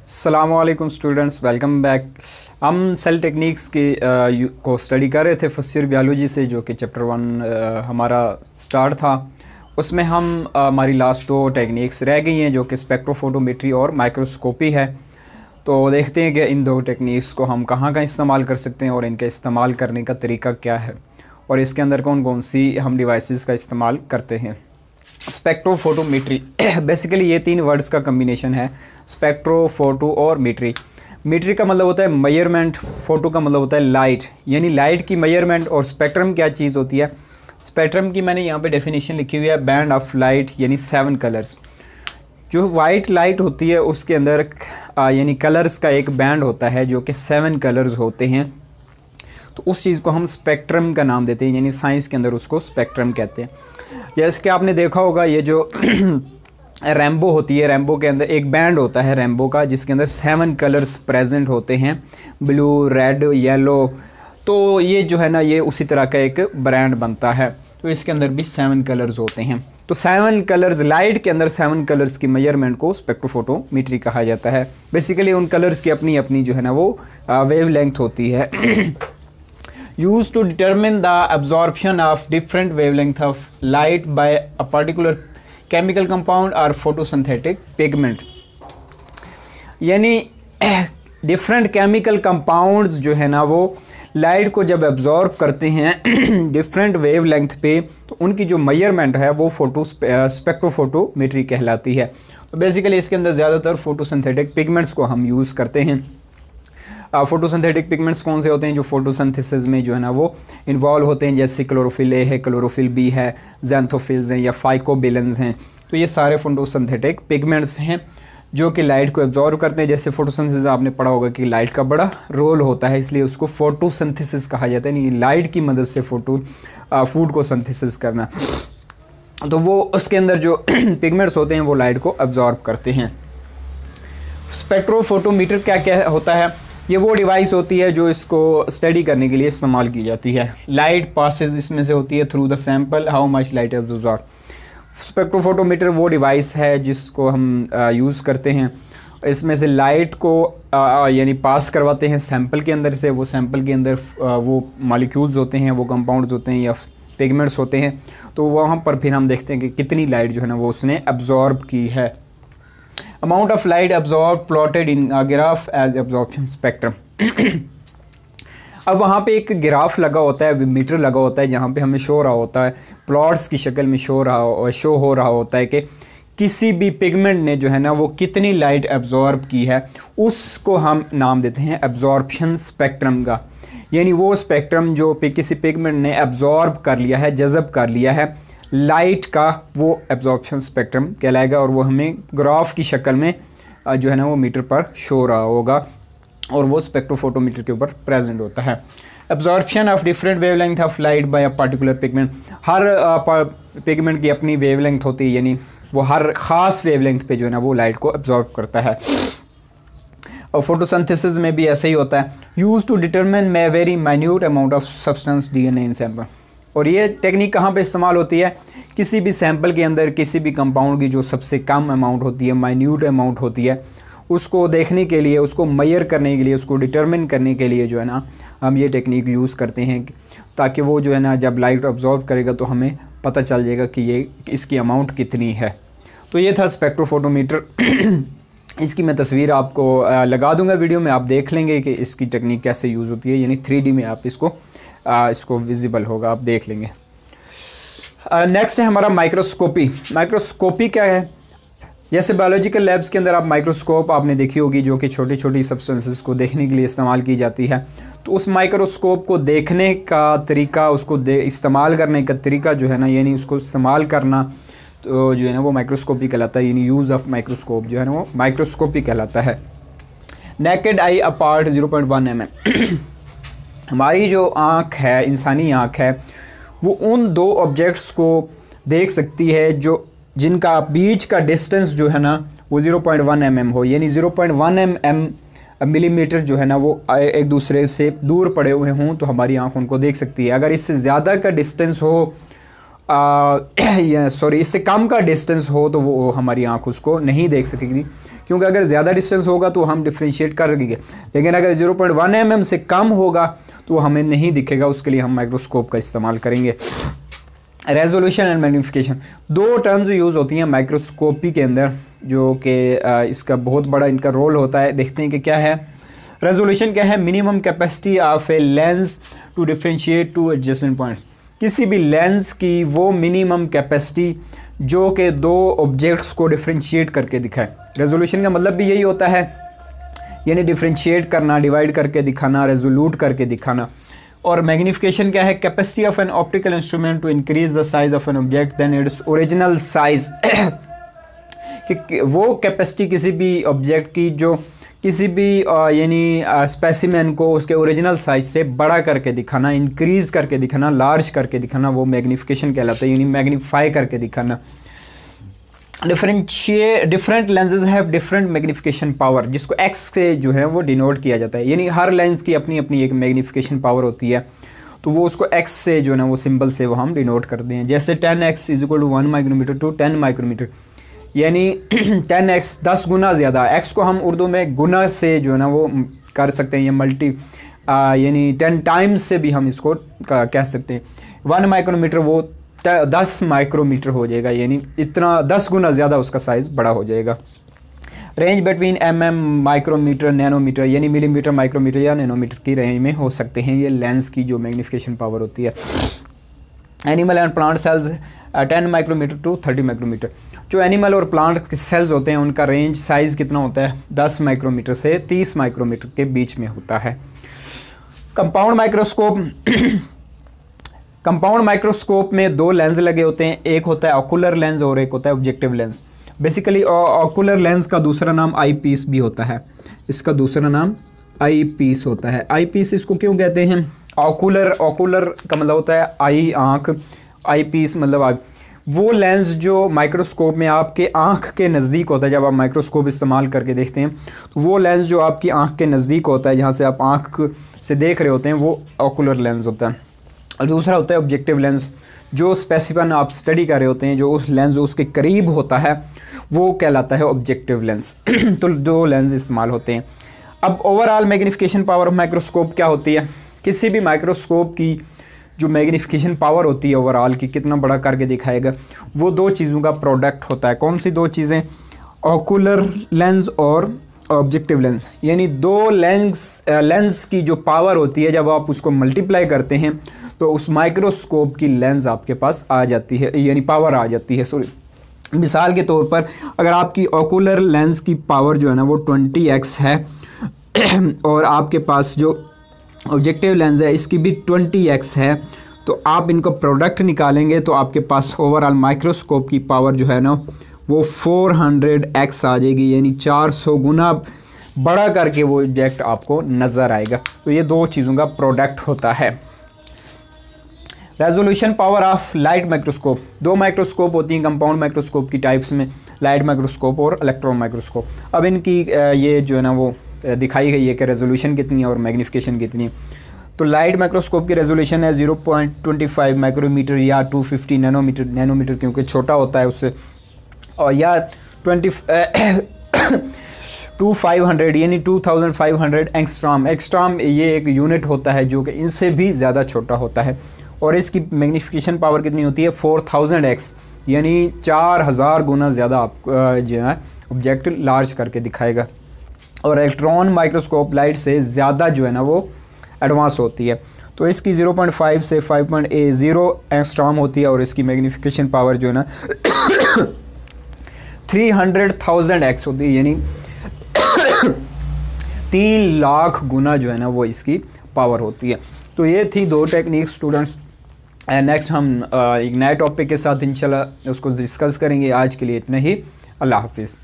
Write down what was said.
अस्सलामुअलैकुम students, welcome back. हम cell techniques के को स्टडी कर रहे थे फर्स्ट ईयर बायोलॉजी से, जो कि चैप्टर 1 हमारा स्टार्ट था। उसमें हम हमारी लास्ट दो टेक्निक्स रह गई हैं, जो कि स्पेक्ट्रोफोटोमेट्री और माइक्रोस्कोपी है। तो देखते हैं कि इन दो टेक्निक्स को हम कहाँ इस्तेमाल कर सकते हैं और इनके इस्तेमाल करने का तरीका क्या है, और इसके अंदर कौन कौन सी हम डिवाइसेस का इस्तेमाल करते हैं। स्पेक्ट्रोफोटोमेट्री बेसिकली ये तीन वर्ड्स का कम्बिनेशन है, स्पेक्ट्रो, फोटो और मीट्री। मीट्री का मतलब होता है मेजरमेंट, फोटो का मतलब होता है लाइट, यानी लाइट की मेजरमेंट। और स्पेक्ट्रम क्या चीज़ होती है? स्पेक्ट्रम की मैंने यहाँ पे डेफिनेशन लिखी हुई है, बैंड ऑफ लाइट, यानी 7 कलर्स। जो वाइट लाइट होती है उसके अंदर यानी कलर्स का एक बैंड होता है, जो कि 7 कलर्स होते हैं। तो उस चीज़ को हम स्पेक्ट्रम का नाम देते हैं, यानी साइंस के अंदर उसको स्पेक्ट्रम कहते हैं। जैसे कि आपने देखा होगा, ये जो रैम्बो होती है, रैम्बो के अंदर एक बैंड होता है रैम्बो का, जिसके अंदर 7 कलर्स प्रेजेंट होते हैं, ब्लू, रेड, येलो। तो ये जो है ना, ये उसी तरह का एक ब्रांड बनता है। तो इसके अंदर भी 7 कलर्स होते हैं। तो 7 कलर्स, लाइट के अंदर 7 कलर्स की मेजरमेंट को स्पेक्ट्रोफोटोमेट्री कहा जाता है। बेसिकली उन कलर्स की अपनी अपनी जो है ना वो वेव लेंथ होती है। Used to determine the absorption of different wavelength of light by a particular chemical compound or photosynthetic pigment। यानी डिफरेंट केमिकल कंपाउंड्स जो है ना वो लाइट को जब एब्जॉर्ब करते हैं डिफरेंट वेवलेंथ पे, तो उनकी जो मेजरमेंट है वो स्पेक्ट्रोफोटोमेट्री कहलाती है। तो बेसिकली इसके अंदर ज़्यादातर फोटोसिंथेटिक पिगमेंट्स को हम यूज़ करते हैं। फोटोसिंथेटिक पिगमेंट्स कौन से होते हैं? जो फोटोसिंथेसिस में जो है ना वो इन्वॉल्व होते हैं, जैसे क्लोरोफिल ए है, क्लोरोफिल बी है, ज़ैंथोफिल्स हैं या फाइकोबिलेंस हैं। तो ये सारे फोटोसिंथेटिक पिगमेंट्स हैं जो कि लाइट को एब्जॉर्व करते हैं। जैसे फोटोसिंथेसिस आपने पढ़ा होगा कि लाइट का बड़ा रोल होता है, इसलिए उसको फोटोसिंथेसिस कहा जाता है, यानी लाइट की मदद से फूड को सिंथेसिस करना। तो वो उसके अंदर जो पिगमेंट्स होते हैं वो लाइट को एब्जॉर्ब करते हैं। स्पेक्ट्रोफोटोमीटर क्या क्या होता है? ये वो डिवाइस होती है जो इसको स्टडी करने के लिए इस्तेमाल की जाती है। लाइट पासेस इसमें से होती है through the sample, how much light absorb. Spectrophotometer वो डिवाइस है जिसको हम यूज़ करते हैं। इसमें से लाइट को यानी पास करवाते हैं सैंपल के अंदर से। वो सैंपल के अंदर वो मॉलिक्यूल्स होते हैं, वो कंपाउंड्स होते हैं या पिगमेंट्स होते हैं। तो वहाँ पर फिर हम देखते हैं कि कितनी लाइट जो है ना वो उसने एब्जॉर्ब की है। Amount of light absorbed plotted in a graph as absorption spectrum। अब वहाँ पे एक ग्राफ लगा होता है, मीटर लगा होता है, जहाँ पे हमें शो रहा होता है, प्लॉट्स की शक्ल में शो हो रहा होता है कि किसी भी पिगमेंट ने जो है ना वो कितनी लाइट एब्जॉर्ब की है। उसको हम नाम देते हैं एब्जॉर्प्शन स्पेक्ट्रम का, यानी वो स्पेक्ट्रम जो किसी पिगमेंट ने एब्जॉर्ब कर लिया है, जज़ब कर लिया है लाइट का, वो एब्जॉर्प्शन स्पेक्ट्रम कहलाएगा। और वो हमें ग्राफ की शक्ल में जो है ना वो मीटर पर शो रहा होगा, और वो स्पेक्ट्रोफोटोमीटर के ऊपर प्रेजेंट होता है। Absorption of different wavelength of light by a particular pigment. Her pigment की अपनी वेवलेंथ होती है, यानी वो हर ख़ास वेवलेंथ पे जो है ना वो लाइट को एब्जॉर्ब करता है। और फोटोसिंथेसिस में भी ऐसा ही होता है। Use to determine may very minute amount of substance DNA in sample. और ये टेक्निक कहाँ पे इस्तेमाल होती है? किसी भी सैंपल के अंदर किसी भी कंपाउंड की जो सबसे कम अमाउंट होती है, माइन्यूट अमाउंट होती है, उसको देखने के लिए, उसको मेजर करने के लिए, उसको डिटरमिन करने के लिए जो है ना हम ये टेक्निक यूज़ करते हैं, ताकि वो जो है ना जब लाइट ऑब्जॉर्व करेगा तो हमें पता चल जाएगा कि ये इसकी अमाउंट कितनी है। तो ये था स्पेक्ट्रोफोटोमीटर। इसकी मैं तस्वीर आपको लगा दूंगा वीडियो में, आप देख लेंगे कि इसकी टेक्निक कैसे यूज़ होती है, यानी 3D में आप इसको विजिबल होगा, आप देख लेंगे। नेक्स्ट है हमारा माइक्रोस्कोपी। माइक्रोस्कोपी क्या है? जैसे बायोलॉजिकल लैब्स के अंदर आप माइक्रोस्कोप आपने देखी होगी, जो कि छोटी छोटी सब्सटेंसेस को देखने के लिए इस्तेमाल की जाती है। तो उस माइक्रोस्कोप को देखने का तरीका, उसको इस्तेमाल करने का तरीका जो है ना, यानी उसको इस्तेमाल करना, तो जो है ना वो माइक्रोस्कोपी कहलाता है, यानी यूज़ ऑफ माइक्रोस्कोप जो है ना वो माइक्रोस्कोपी कहलाता है। Naked eye apart 0.1 mm। हमारी जो आँख है, इंसानी आँख है, वो उन दो ऑब्जेक्ट्स को देख सकती है जो जिनका बीच का डिस्टेंस जो है ना वो 0.1 mm हो, यानी 0.1 mm मिलीमीटर जो है ना वो एक दूसरे से दूर पड़े हुए हों तो हमारी आँख उनको देख सकती है। अगर इससे ज़्यादा का डिस्टेंस हो इससे कम का डिस्टेंस हो तो वो हमारी आँख उसको नहीं देख सकेगी, क्योंकि अगर ज़्यादा डिस्टेंस होगा तो हम डिफ्रेंशिएट कर देंगे, लेकिन अगर 0.1 mm से कम होगा तो हमें नहीं दिखेगा, उसके लिए हम माइक्रोस्कोप का इस्तेमाल करेंगे। रेजोल्यूशन एंड मैग्नीफिकेशन, दो टर्म्स यूज़ होती हैं माइक्रोस्कोपी के अंदर, जो कि इसका बहुत बड़ा इनका रोल होता है। देखते हैं कि क्या है। रेजोल्यूशन क्या है? Minimum capacity of a lens to differentiate two adjacent points, किसी भी लेंस की वो मिनिमम कैपेसिटी जो कि दो ऑब्जेक्ट्स को डिफ्रेंशिएट करके दिखाए। रेजोल्यूशन का मतलब भी यही होता है, यानी डिफ्रेंशिएट करना, डिवाइड करके दिखाना, रेजोल्यूट करके दिखाना। और मैग्नीफिकेशन क्या है? Capacity of an optical instrument to increase the size of an object than its original size कि वो कैपेसिटी किसी भी ऑब्जेक्ट की जो किसी भी यानी स्पेसिमेन को उसके ओरिजिनल साइज से बड़ा करके दिखाना, इंक्रीज़ करके दिखाना, लार्ज करके दिखाना, वो मैग्नीफिकेशन कहलाता है, यानी मैग्नीफाई करके दिखाना। Different lenses have different magnification power, जिसको एक्स से जो है वो डिनोट किया जाता है, यानी हर लेंस की अपनी अपनी एक मैग्नीफिकेशन पावर होती है, तो वो उसको एक्स से जो है ना वो सिंबल से वो हम डिनोट करते हैं। जैसे 10x = 1 माइक्रोमीटर टू 10 माइक्रोमीटर, यानी 10x 10 गुना ज़्यादा। x को हम उर्दू में गुना से जो है ना वो कर सकते हैं, या मल्टी यानी 10 टाइम्स से भी हम इसको कह सकते हैं। 1 माइक्रोमीटर वो 10 माइक्रोमीटर हो जाएगा, यानी इतना 10 गुना ज़्यादा उसका साइज़ बड़ा हो जाएगा। रेंज बिटवीन माइक्रोमीटर, नैनोमीटर, यानी मिलीमीटर, माइक्रोमीटर या नैनोमीटर की रेंज में हो सकते हैं ये लेंस की जो मैग्नीफिकेशन पावर होती है। Animal and plant cells 10 micrometre to 30 micrometre, जो एनिमल और प्लांट के सेल्स होते हैं उनका रेंज साइज़ कितना होता है? 10 माइक्रोमीटर से 30 माइक्रोमीटर के बीच में होता है। कंपाउंड माइक्रोस्कोप कंपाउंड माइक्रोस्कोप में दो लेंस लगे होते हैं, एक होता है ऑकुलर लेंस और एक होता है objective lens. Basically ocular lens का दूसरा नाम आई पीस भी होता है, इसका दूसरा नाम आई पीस होता है। आई पीस इसको क्यों कहते हैं? ऑकुलर का मतलब होता है आई, आँख, आई पीस मतलब आँख। वो लेंस जो माइक्रोस्कोप में आपके आँख के नज़दीक होता है, जब आप माइक्रोस्कोप इस्तेमाल करके देखते हैं तो वो लेंस जो आपकी आँख के नज़दीक होता है, जहाँ से आप आँख से देख रहे होते हैं, वो ऑकुलर लेंस होता है। और दूसरा होता है ऑब्जेक्टिव लेंस, जो स्पेसिफिक आप स्टडी कर रहे होते हैं, जो उस लेंस उसके करीब होता है वो कहलाता है ऑब्जेक्टिव लेंस। तो दो लेंस इस्तेमाल होते हैं। अब overall magnification power of microscope क्या होती है? किसी भी माइक्रोस्कोप की जो मैग्नीफिकेशन पावर होती है ओवरऑल की, कितना बड़ा करके दिखाएगा, वो दो चीज़ों का प्रोडक्ट होता है। कौन सी दो चीज़ें? ऑकुलर लेंस और ऑब्जेक्टिव लेंस, यानी दो लेंस की जो पावर होती है, जब आप उसको मल्टीप्लाई करते हैं तो उस माइक्रोस्कोप की लेंस आपके पास आ जाती है, यानी पावर आ जाती है। सॉरी, मिसाल के तौर पर अगर आपकी ऑकुलर लेंस की पावर जो है ना वो 20x है और आपके पास जो ऑब्जेक्टिव लेंस है इसकी भी 20x है, तो आप इनको प्रोडक्ट निकालेंगे तो आपके पास ओवरऑल माइक्रोस्कोप की पावर जो है ना वो 400x आ जाएगी, यानी 400 गुना बड़ा करके वो ऑब्जेक्ट आपको नज़र आएगा। तो ये दो चीज़ों का प्रोडक्ट होता है। Resolution power of light microscope, दो माइक्रोस्कोप होती हैं कंपाउंड माइक्रोस्कोप की टाइप्स में, लाइट माइक्रोस्कोप और इलेक्ट्रॉन माइक्रोस्कोप। अब इनकी ये जो है ना वो दिखाई गई है कि रेजोल्यूशन कितनी है और मैग्नीफिकेशन कितनी है। तो लाइट माइक्रोस्कोप की रेजोल्यूशन है 0.25 माइक्रोमीटर या 250 नैनोमीटर क्योंकि छोटा होता है उससे, और या 2500 यानी 2500 एंगस्ट्रॉम ये एक यूनिट होता है जो कि इनसे भी ज़्यादा छोटा होता है। और इसकी मैग्नीफिकेशन पावर कितनी होती है? 4000x, यानी 4000 गुना ज़्यादा आपको जो है ऑब्जेक्ट लार्ज करके दिखाएगा। और इलेक्ट्रॉन माइक्रोस्कोप लाइट से ज़्यादा जो है ना वो एडवांस होती है, तो इसकी 0.5 से 5.0 एंगस्ट्रॉम होती है और इसकी मैग्नीफिकेशन पावर जो है ना 300,000x होती है, यानी 3 लाख गुना जो है ना वो इसकी पावर होती है। तो ये थी दो टेक्निक स्टूडेंट्स। नेक्स्ट हम एक नए टॉपिक के साथ इंशाल्लाह उसको डिस्कस करेंगे। आज के लिए इतना ही। अल्लाह हाफिज़।